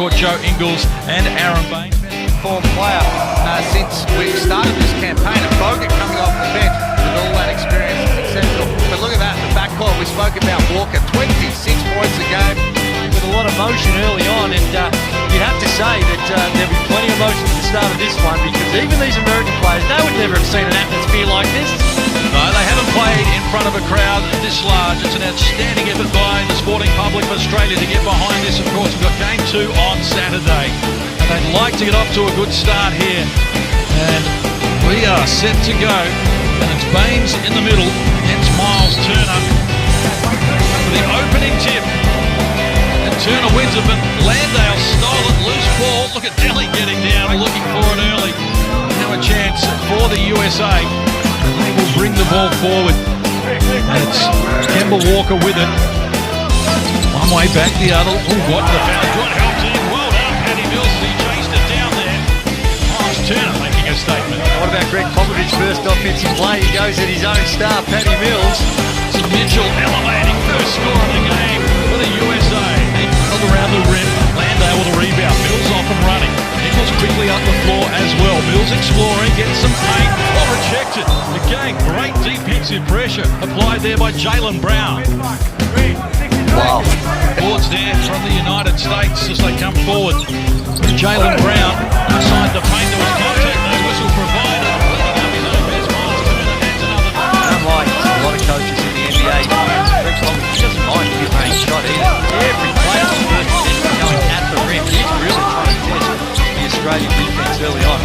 backcourt, Joe Ingles and Aaron Baines. Form player since we started this campaign, and Bogut coming off the bench with all that experience is exceptional. But look at that, the backcourt, we spoke about Walker, 26 points a game. With a lot of motion early on, and you'd have to say that there'll be plenty of motion at the start of this one, because even these American players, they would never have seen an atmosphere like this. No, they haven't played in front of a crowd this large. It's an outstanding effort by the sporting public of Australia to get behind this. Of course, we've got game 2 on Saturday, and they'd like to get off to a good start here. And we are set to go, and it's Baines in the middle, hence Miles Turner for the opening tip. And Turner wins it, but Landale stole it, loose ball. Look at Delhi getting down, looking for it early. Now a chance for the USA. They will bring the ball forward. And it's Kemba Walker with it. One way back, the other. Oh, what the foul. Good help in. Well done, Paddy Mills. He chased it down there. Miles Turner making a statement. What about Greg Popovich's first offensive play? He goes at his own star, Paddy Mills. So Mitchell elevating first score of the game for the USA. He held around the rim. Landale with a rebound. Mills off and running. Nichols quickly up the floor as well. Mills exploring, getting some paint. Oh, rejected. Again, great defensive pressure applied there by Jaylen Brown. Wow. Boards there from the United States as they come forward. Jaylen Brown inside the paint. There was contact. No whistle provided. Looking up his own best. Miles Turner adds another. Unlike a lot of coaches in the NBA, Greg Popovich doesn't mind a mid-range shot either. Every player on the first is going at the rim. He's really trying to test the Australian defense early on.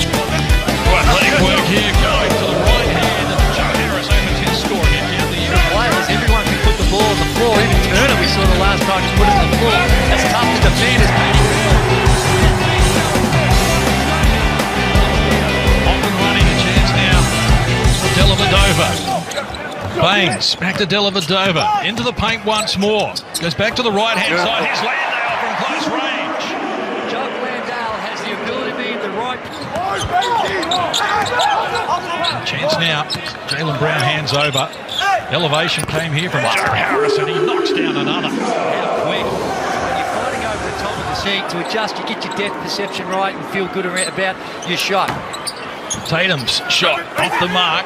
Right, leg work here, going to the right hand. Joe Harris opens his score again down the year. Players, everyone can put the ball on the floor. Even Turner, we saw the last time he put it on the floor. That's tough to defend as Paddy Mills. Off and running, a chance now for Dellavedova. Baines, back to Dellavedova. Into the paint once more. Goes back to the right-hand side. Here's Landale from close range. Jock Landale has the ability to be in the right. Chance now. Jaylen Brown hands over. Elevation came here from Joe Harris, and he knocks down another. How quick. When you're fighting over the top of the sheet to adjust, you get your depth perception right and feel good about your shot. Tatum's shot off the mark.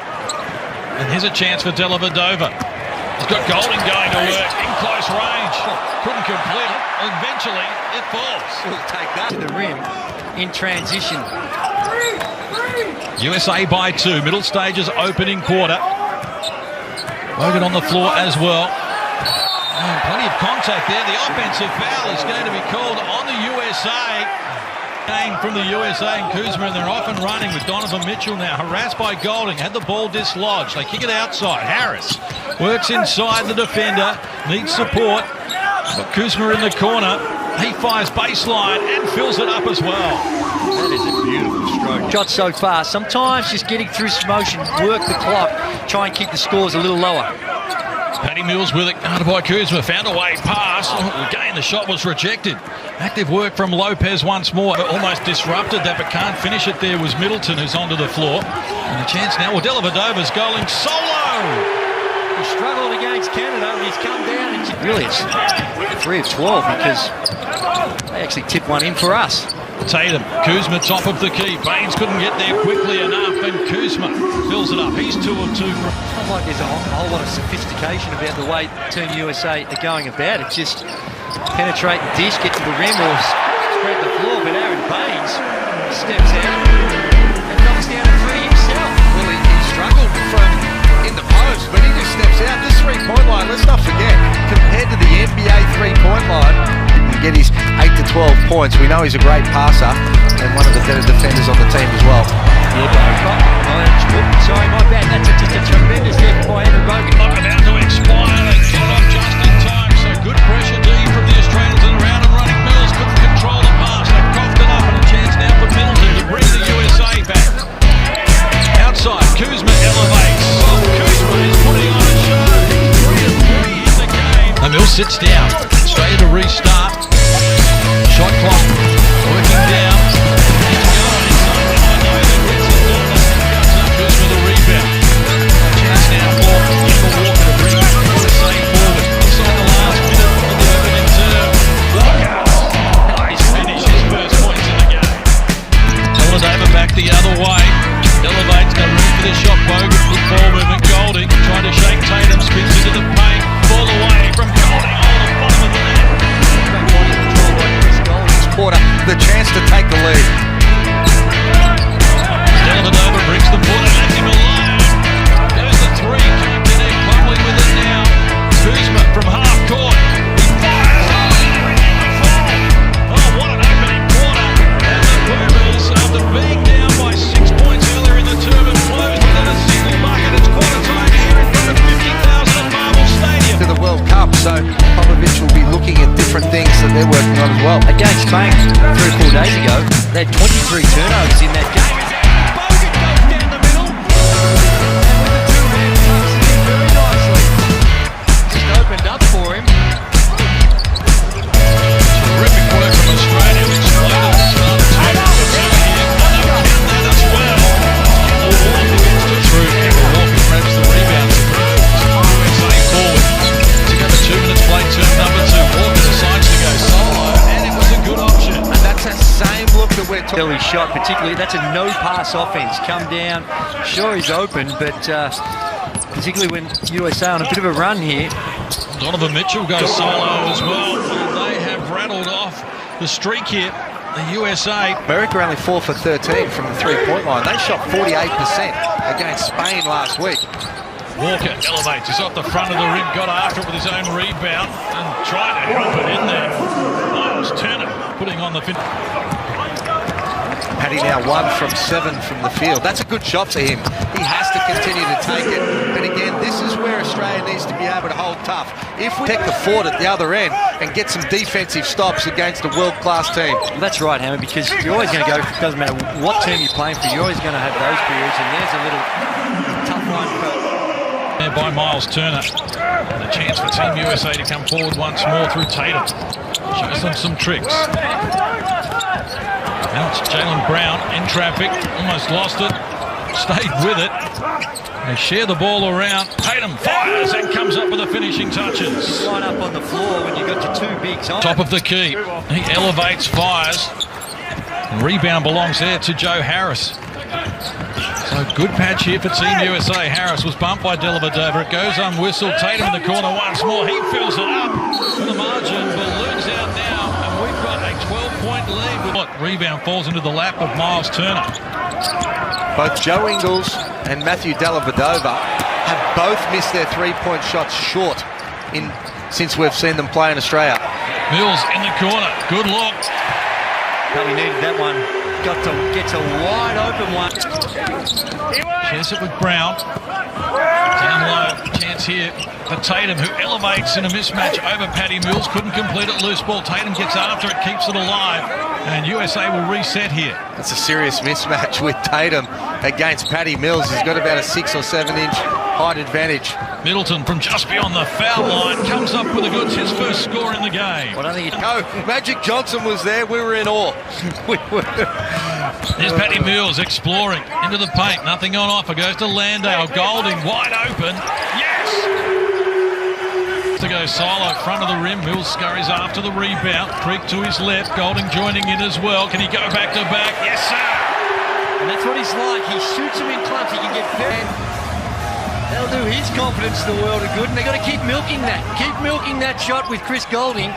And here's a chance for Dellavedova. He's got Golding going to work in close range. Couldn't complete it. Eventually, it falls. We'll take that to the rim in transition. USA by 2. Middle stages opening quarter. Logan on the floor as well. Oh, plenty of contact there. The offensive foul is going to be called on the USA. Game from the USA and Kuzma, and they're off and running with Donovan Mitchell now. Harassed by Golding. Had the ball dislodged. They kick it outside. Harris works inside the defender. Needs support. But Kuzma in the corner. He fires baseline and fills it up as well. That is a beautiful stroke. Shot so fast. Sometimes just getting through some motion, work the clock, try and keep the scores a little lower. Paddy Mills with it, guarded by Kuzma, found a way pass. Oh, again, the shot was rejected. Active work from Lopez once more. Almost disrupted that, but can't finish it there was Middleton, who's onto the floor. And a chance now. Well, Dellavedova's going solo. He struggled against Canada, but he's come down. And really, it's 3 of 12 because they actually tipped one in for us. Tatum, Kuzma top of the key. Baines couldn't get there quickly enough, and Kuzma fills it up. He's 2 of 2. It's not like there's a whole lot of sophistication about the way Team USA are going about it. Just penetrate the dish, get to the rim, or spread the floor. But Aaron Baines steps out and knocks down a 3 himself. Well, he struggled from in the post, but he just steps out. This 3-point line, let's not forget, compared to the NBA 3-point line, he get his 8 to 12 points. We know he's a great passer and one of the better defenders on the team as well. Sorry, my bad. That's just a tremendous effort by Andrew Bogut. About to expire. They got off just in time. So good pressure D from the Australians, and around and running Mills couldn't control the pass. They coughed it up, and a chance now for Middleton to bring the USA back. Outside, Kuzma elevates. Kuzma is putting on a show. 3 of 3 in the game. And Mills sits down. Australia to restart. Shot clock working down. He's going inside. I know that gets it done. Cuts up Kuzma the rebound. Chance now for Kemba Walker to bring the same forward. Inside the last minute of the opening term. Walker. Nice finish. His with a shot. Bogan, good ball movement. Golding trying to shake Tatum, spins into the paint. Ball away from Golding. Oh, the bottom of the net. Great body control by Chris Golding. Porter, the chance to take the lead. Dellavedova brings the ball and left him alone. There's the three. Came in there Plumlee with it now. Kuzma from half court. He fires. Oh, what an opening quarter. And the Boomers, after being down by 6 points earlier in the term, have closed within a single bucket. It's quarter time here in front of 50,000 at Marvel Stadium. To the World Cup, so Popovich will be looking at different things that they're working on as well. Against Spain 3 or 4 days ago, they had 23 turnovers in that game. Bogan goes down the middle. And with the two-hand passes in very nicely. Just opened up for him. Terrific work from Australia. Exploded at the start of the second here. And they'll count that as well. Walker gets to through. Kemba Walker grabs the rebound. USA forward. To go to 2 minutes play, turn number 2. Walker decides to go solo, and it was a good option. And that's that same look that we're talking Early shot, particularly, that's a no-pass offense. Come down, sure he's open, but particularly when USA on a bit of a run here. Donovan Mitchell goes solo as well. They have rattled off the streak here. The USA. America only 4 for 13 from the three-point line. They shot 48% against Spain last week. Walker elevates. He's off the front of the rim. Got after it with his own rebound and tried to help it in there. Miles Turner putting on the fin. Paddy now 1 from 7 from the field. That's a good shot for him. He has to continue to take it. But again, this is where Australia needs to be able to hold tough. If we take the fort at the other end and get some defensive stops against a world-class team. Well, that's right, Hammer, because you're always going to go, it doesn't matter what team you're playing for, you're always going to have those periods, and there's a little tough one for... There by Miles Turner. And a chance for Team USA to come forward once more through Tatum. Shows them some tricks. Now it's Jaylen Brown in traffic. Almost lost it. Stayed with it. They share the ball around. Tatum fires and comes up with the finishing touches. Line up on the floor when you've got your two bigs on. Top of the key. He elevates, fires. Rebound belongs there to Joe Harris. So good patch here for Team USA. Harris was bumped by Dellavedova. It goes unwhistled. Tatum in the corner once more. He fills it up. And the margin balloons out now. And we've got a 12-point lead. Rebound falls into the lap of Miles Turner. Both Joe Ingles and Matthew Dellavedova have both missed their three-point shots short since we've seen them play in Australia. Mills in the corner. Good look. Probably needed that one. Gets a wide open one. Shares it with Brown. Down low. Chance here for Tatum, who elevates in a mismatch over Patty Mills. Couldn't complete it. Loose ball. Tatum gets after it, keeps it alive. And USA will reset here. It's a serious mismatch with Tatum against Patty Mills. He's got about a 6 or 7 inch height advantage. Middleton from just beyond the foul line comes up with a good, his first score in the game. Well, I think Magic Johnson was there. We were in awe. There's Patty Mills exploring into the paint. Nothing on offer. Goes to Landale. Golding wide open. Yes! To go solo, front of the rim. Mills scurries after the rebound. Creek to his left. Golding joining in as well. Can he go back to back? Yes, sir! And that's what he's like. He shoots them in clumps. He can get very... That'll do his confidence the world of good, and they've got to keep milking that. Keep milking that shot with Chris Golding.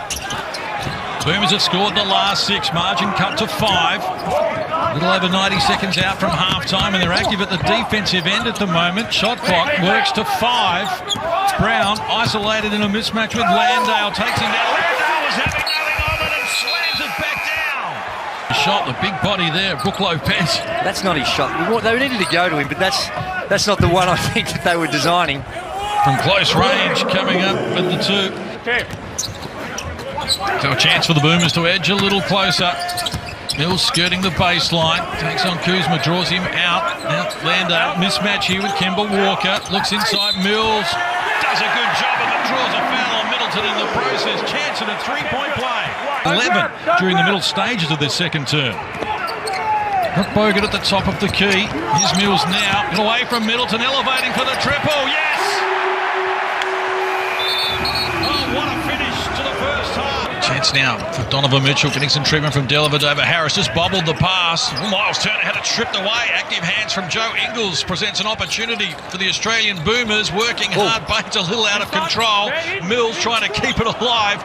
Boomers have scored the last 6. Margin cut to 5. A little over 90 seconds out from halftime, and they're active at the defensive end at the moment. Shot clock works to 5. Brown isolated in a mismatch with Landale. Takes him down. Landale was having nothing of it and slams it back down. Shot, the big body there, Brook Lopez. That's not his shot. They needed to go to him, but that's not the one I think that they were designing. From close range, coming up with the 2. So a chance for the Boomers to edge a little closer. Mills skirting the baseline, takes on Kuzma, draws him out. Now Landale, mismatch here with Kemba Walker. Looks inside, Mills does a good job and draws a foul on Middleton in the process. Chance at a 3-point play. 11 during the middle stages of this second term. Got Bogan at the top of the key. Here's Mills now. Get away from Middleton, elevating for the triple. Yes! Oh, what a finish to the first half. Chance now for Donovan Mitchell, getting some treatment from Dellavedova. Harris just bobbled the pass. Miles Turner had it stripped away. Active hands from Joe Ingles presents an opportunity for the Australian Boomers. Working hard, Bates a little out of control. Mills trying to keep it alive.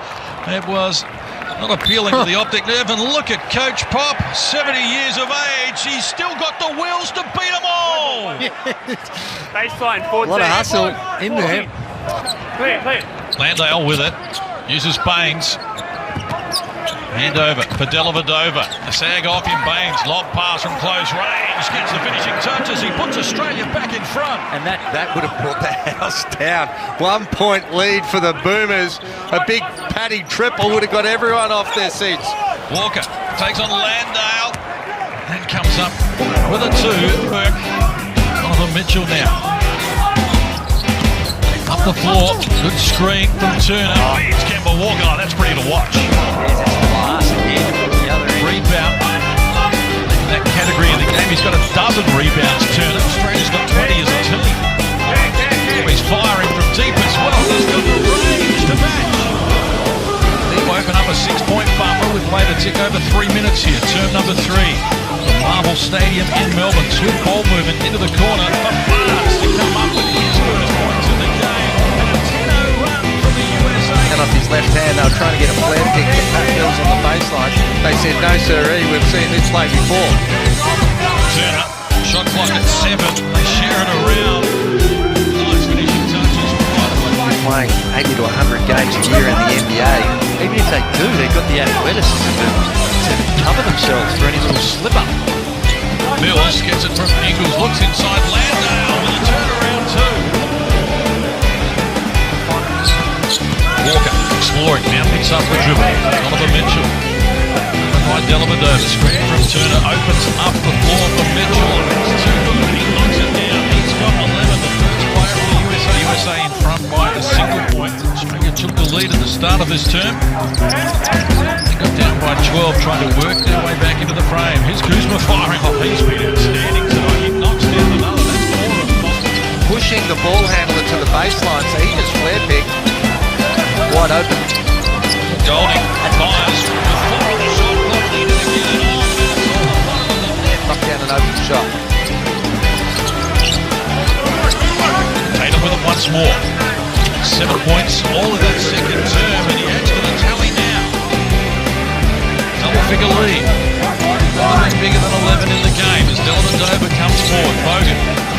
It was not appealing to the optic nerve. And look at Coach Pop, 70 years of age. He's still got the wheels to beat them all. Baseline, 14. A lot of hustle in there. Clear. Landale with it. Uses Baines. Hand over for Dellavedova. A sag off in Baines. Lob pass from close range. Gets the finishing touches. He puts Australia back in front. And that would have brought the house down. 1 point lead for the Boomers. A big Paddy triple would have got everyone off their seats. Walker takes on Landale. And comes up with a 2. Burke. Donovan Mitchell now. Up the floor. Good screen from Turner. Beats Kemba Walker. Oh, that's pretty to watch. Rebound. In that category of the game, he's got a dozen rebounds, Turner. Australia's got 20 as a team. He's firing from deep as well. He's got the range to match. They've opened up a 6-point buffer with play to tick over 3 minutes here. Term number 3. The Marvel Stadium in Melbourne. Swift ball movement into the corner. For Barnes to come up with his first points in the game. And a 10-0 run from the USA. And off his left hand, they were trying to get a flare kick to Pat Mills on the baseline. They said, no sirree, we've seen this play before. Turner, shot clock at 7. They share it around. Nice finishing touches. Playing 80 to 100 games a year in the NBA. Even if they do, they've got the athleticism to cover themselves for any little slip-up. Mills gets it from Ingles, looks inside Landale with a turnaround too. Walker exploring, now picks up the dribble. Donovan Mitchell. By Dellavedova, screen from Turner, opens up the floor for Mitchell. It's too good, he knocks it down. He's got 11, the first player for the USA. USA in front by a single point. Australia took the lead at the start of this term. They got down by 12, trying to work their way back into the frame. Here's Kuzma firing off. He's been outstanding tonight. He knocks down another. That's 4 of them. Pushing the ball handler to the baseline, so he just flare picked. Wide open. Golding fires with 4 on the shot clock. Needed to get it on. Knock down an open shot. Tatum with it once more. 7 points, all of that second term, and he adds to the tally now. Double-figure lead. Nothing bigger than 11 in the game as Dellavedova comes forward. Bogan,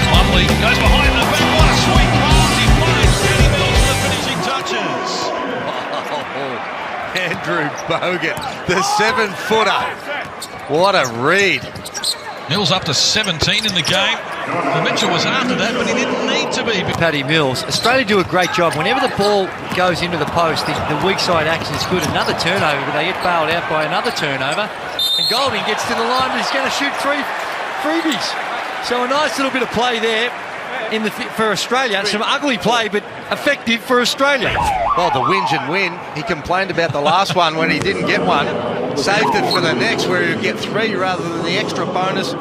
Plumlee goes behind the back. What a sweet pass. He finds Danny Mills for the finishing touches. Andrew Bogan, the 7-footer. What a read. Mills up to 17 in the game. Well, Mitchell was after that, but he didn't need to be. Paddy Mills. Australia do a great job. Whenever the ball goes into the post, the weak side action is good. Another turnover, but they get bailed out by another turnover. And Golding gets to the line, but he's going to shoot 3 freebies. So a nice little bit of play there for Australia. Some ugly play, but effective for Australia. Well, the whinge and win. He complained about the last one when he didn't get one. Saved it for the next where he'll get 3 rather than the extra bonus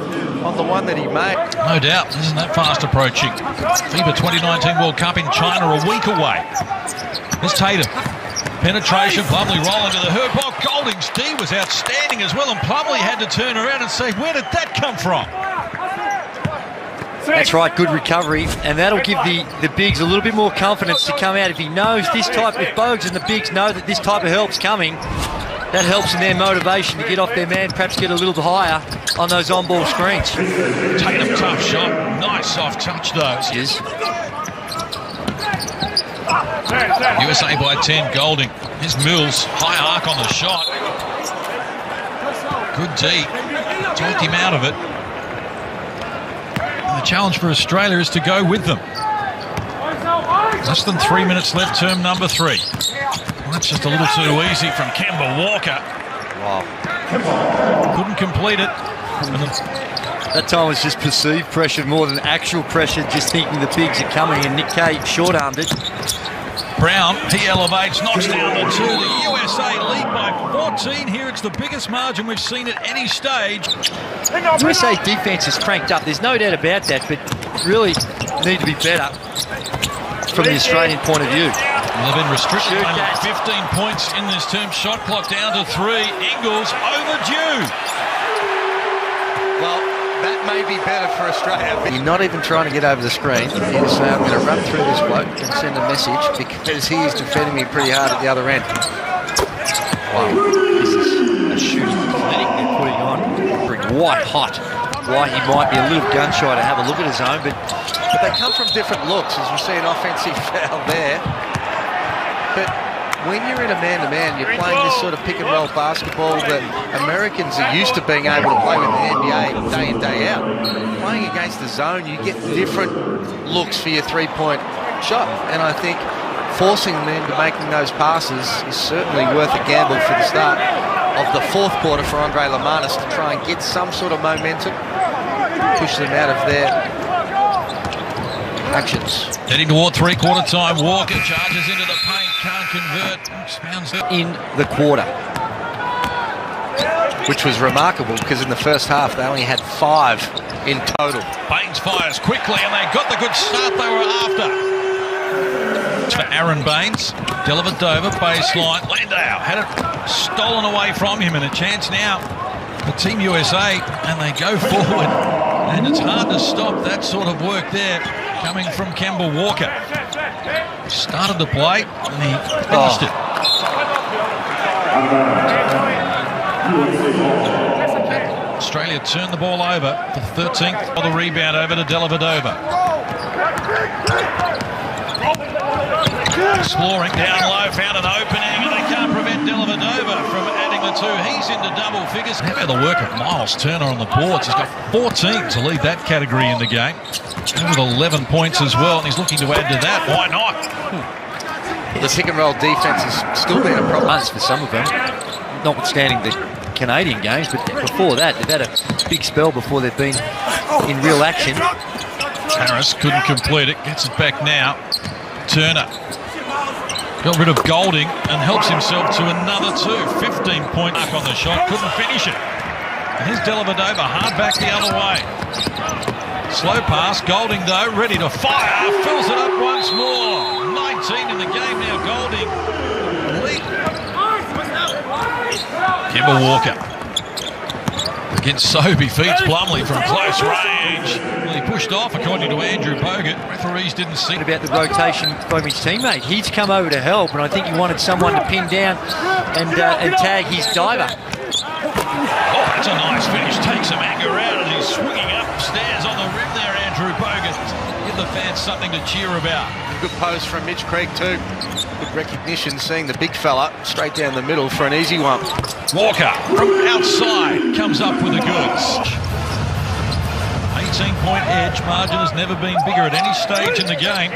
on the one that he made. No doubt, isn't that fast approaching? FIBA 2019 World Cup in China a week away. There's Tatum. Penetration, Plumlee rolling to the hoop. Oh, Golding's D was outstanding as well, and Plumlee had to turn around and say, where did that come from? That's right, good recovery, and that'll give the bigs a little bit more confidence to come out. If he knows this type, if Bogues and the bigs know that this type of help's coming, that helps in their motivation to get off their man, perhaps get a little higher on those on-ball screens. Tatum, tough shot. Nice soft touch, though. Yes. USA by 10, Golding. Here's Mills, high arc on the shot. Good D. Talked him out of it. And the challenge for Australia is to go with them. Less than 3 minutes left, term number 3. Well, that's just a little too easy from Kemba Walker. Wow. Couldn't complete it. That time was just perceived pressure more than actual pressure, just thinking the bigs are coming, and Nick Kay short-armed it. Brown, he elevates, knocks down the 2. The USA lead by 14 here. It's the biggest margin we've seen at any stage. USA defense is cranked up, there's no doubt about that, but really need to be better from the Australian point of view. They've been restricted Shoot to that. 15 points in this term. Shot clock down to 3. Ingles overdue. Well, that may be better for Australia. You're not even trying to get over the screen. You just say, I'm going to run through this bloke and send a message because he is defending me pretty hard at the other end. Wow, this is a shooting clinic they're putting on. White hot. Why he might be a little gun shy to have a look at his own, but But they come from different looks, as we see an offensive foul there. But when you're in a man-to-man, you're playing this sort of pick-and-roll basketball that Americans are used to being able to play with the NBA day in, day out. Playing against the zone, you get different looks for your three-point shot. And I think forcing them into making those passes is certainly worth a gamble for the start of the fourth quarter for Andre Lamanis to try and get some sort of momentum, push them out of their actions. Heading toward three-quarter time. Walker charges into the paint, can't convert. Expounds it. in the quarter. Which was remarkable because in the first half they only had 5 in total. Baines fires quickly and they got the good start they were after. For Aaron Baines, Dellavedova baseline. Landau had it stolen away from him, and a chance now for Team USA, and they go forward, and it's hard to stop that sort of work there coming from Kemba Walker. Started to play and he finished it. Australia turned the ball over. The 13th for the rebound over to Dellavedova. Exploring down low, found an opening, and they can't prevent Dellavedova from adding the 2. He's into double figures. How about the work of Miles Turner on the boards? He's got 14 to lead that category in the game, and with 11 points as well, and he's looking to add to that. Why not? The pick-and-roll defense has still been a problem. Months for some of them, notwithstanding the Canadian games, but before that, they've had a big spell before they've been in real action. Harris couldn't complete it, gets it back now. Turner got rid of Golding and helps himself to another 2. 15-point mark on the shot, couldn't finish it. And here's Dellavedova hard back the other way. Slow pass, Golding though, ready to fire, fills it up once more. 19 in the game now, Golding. Lead. Kemba Walker against Sobey, feeds Plumlee from close range. Well, he pushed off according to Andrew Bogut. Referees didn't see About the rotation from his teammate. He's come over to help, and I think he wanted someone to pin down and tag his diver. Oh, that's a nice finish. Takes some anger out as he's swinging upstairs on the rim there, Andrew Bogut. Give the fans something to cheer about. Good post from Mitch Craig too. Good recognition, seeing the big fella straight down the middle for an easy one. Walker from outside comes up with the goods. 18-point edge. Margin has never been bigger at any stage in the game.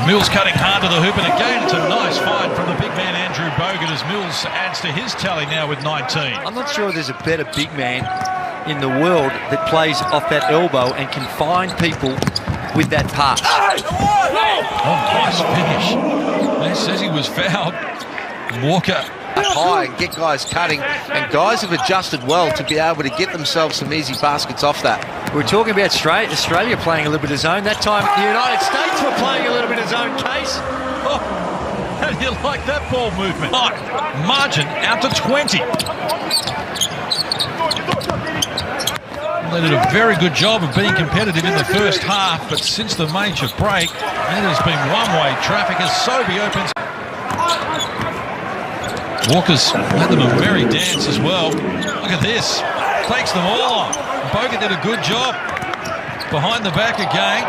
Mills cutting hard to the hoop, and again it's a nice find from the big man Andrew Bogut as Mills adds to his tally now with 19. I'm not sure there's a better big man in the world that plays off that elbow and can find people with that pass. Oh, nice finish. They says he was fouled. Walker High and get guys cutting, and guys have adjusted well to be able to get themselves some easy baskets off that. We're talking about Australia playing a little bit of zone. That time the United States were playing a little bit of zone, Case. Oh, how do you like that ball movement? Margin out to 20. They did a very good job of being competitive in the first half, but since the major break, it has been one-way traffic as Sobey opens. Walker's had them a merry dance as well. Look at this. Takes them all on. Bogut did a good job. Behind the back again.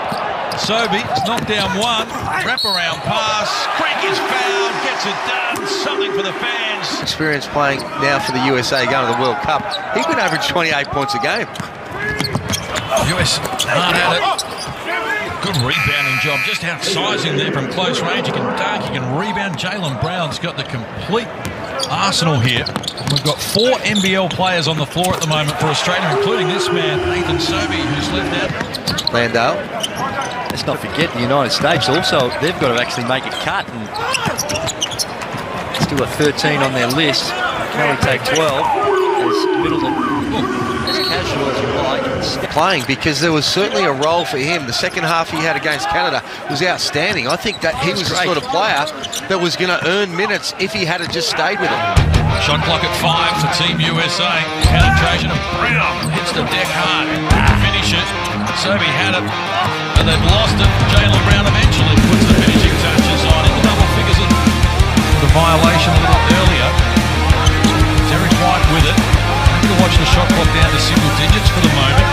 Sobey has knocked down one. Wraparound pass. Crank is fouled. Gets it done. Something for the fans. Experience playing now for the USA going to the World Cup. He could average 28 points a game. US hard at it. Good rebounding job. Just outsizing there from close range. He can dunk, he can rebound. Jaylen Brown's got the complete arsenal here. We've got 4 NBL players on the floor at the moment for Australia, including this man, Nathan Sobey, who's left out. Landau. Let's not forget the United States also, they've got to actually make a cut, and still got 13 on their list. Can only take 12. as Middleton, as casual as you like. Playing, because there was certainly a role for him. The second half he had against Canada was outstanding. I think that he was the sort of player that was going to earn minutes if he had just stayed with him. Shot clock at 5 for Team USA. Penetration of Brown hits the deck hard. Finish it. Sobe had it, and they've lost it. Jaylen Brown eventually puts the finishing touches on in the double figures. The violation a little earlier. Derek White with it. Happy to watch the shot clock down to single digits for the moment.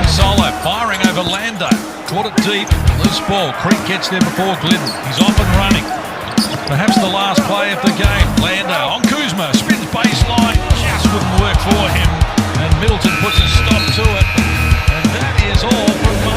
Solo firing over Lando. Caught it deep. Loose ball. Creek gets there before Glidden. He's off and running. Perhaps the last play of the game. Lando on Kuzma. Spins baseline. Just wouldn't work for him. And Middleton puts a stop to it. And that is all from